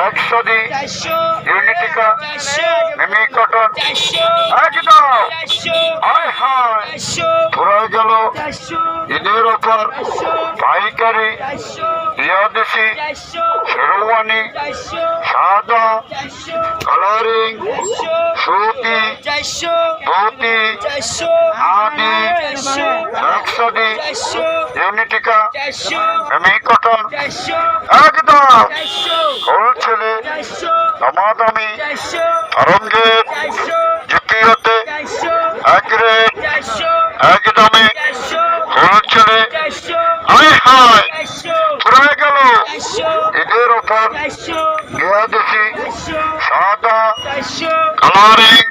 একশোদি ইউনিটিকা মিমি cotton একদম হায় হায় পুরো গেল ঈদের ওপর পাইকারি ইয়াদেশি শেরওয়ানি সাদা কালারিং সুতি ধুতি আদি একশোদি ইউনিটিকা মিমি কটন একদম হোলসেলে দামাদামি আরঙ্গের জিপিওতে এক রেট একদমে হোলসেলে হায় হায় পুরো গেল ঈদের ওপর ইয়াদেশি সাদা কালারিং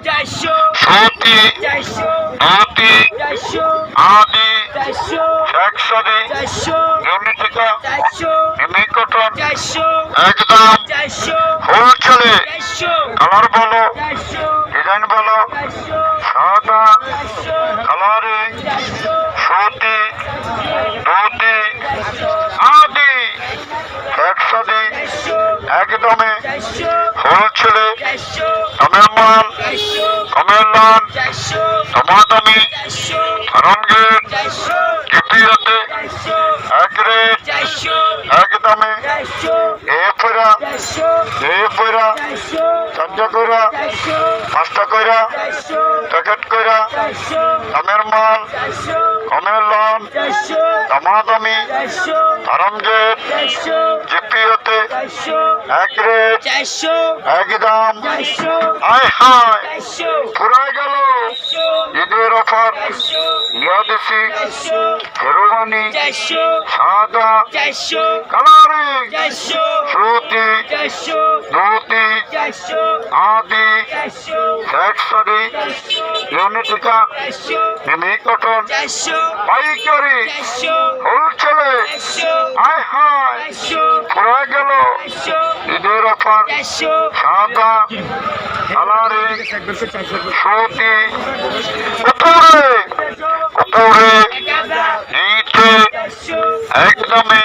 সুতি ধুতি আদি একশোদি ইউনিটিকা মিমি কটন একদম হোলসেলে কালার বলো ডিজাইন বলো সাদা কালারিং সুতি ধুতি আদি একশোদি একদমে হোলসেলে দামের মাল কমের লাল দামাদামি আরঙ্গের জিপিওতে এক রেট একদমে এ পয়রা চারটা কইরা পাঁচটা কইরা প্যাকেট কইরা দামের মাল কমের লাল দামাদামি আরঙ্গের জিপিওতে এক রেট একদম হায় হায় পুরো গেল ঈদের অফার ইয়াদেশি শেরওয়ানি সাদা কালারিং সুতি ধুতি আদি একশোদি ইউনিটিকা মিমি কটন পাইকারি হোলসেলে হায় হায় পুরো গেল ঈদের অফার সাদা কালারিং সুতি উপরে নিচে একদমে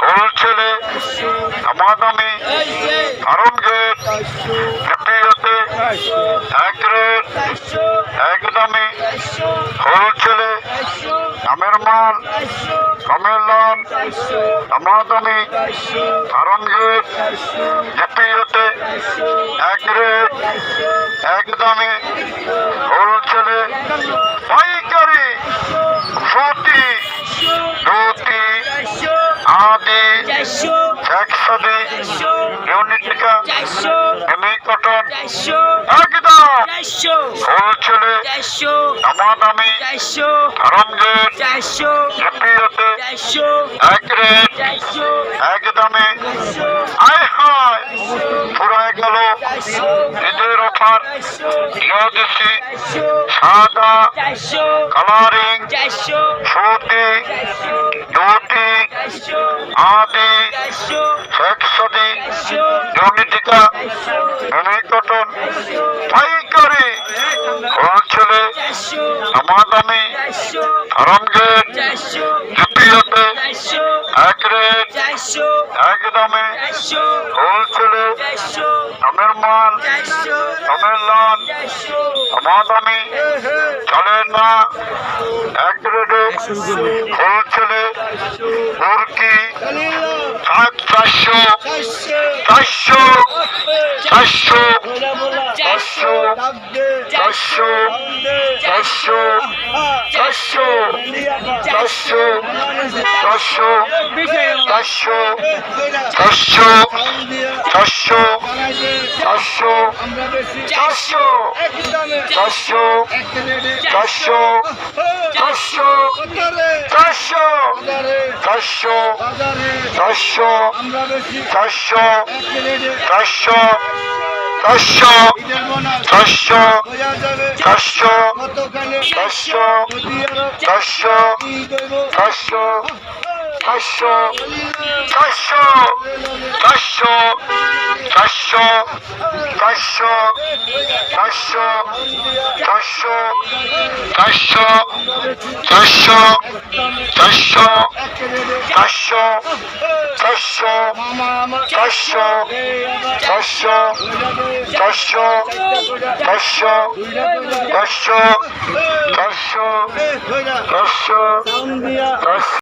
হোলসেলে দামাদামি আরঙ্গের জিপিওতে এক রেট একদমে হোলসেলে দামের মাল কমের লাল দামাদামি আরঙ্গের জিপিওতে এক রেট একদমে হোলসেলে পাইকারি সুতি ধুতি আদি একশোদি ইউনিটিকা মিমি কটন একদম হোলসেলে দামাদামি আরঙ্গের জিপিওতে এক রেট একদমে হায় হায় পুরো গেল ঈদের অফার ইয়াদেশি সাদা কালারিং সুতি ধুতি আদি একশোদি ইউনিটিকা মিমি কটন পাইকারি হোলসেলে দামাদামি আরঙ্গের জিপিওতে এক রেট একদমে হোলসেলে দামের মাল কমের লাল দামাদামি চলেন না এক রেটে হোলসেলে মুরগি 400 400 400 চারশো চারশো চারশো চারশো চারশো চারশো চারশো চারশো চারশো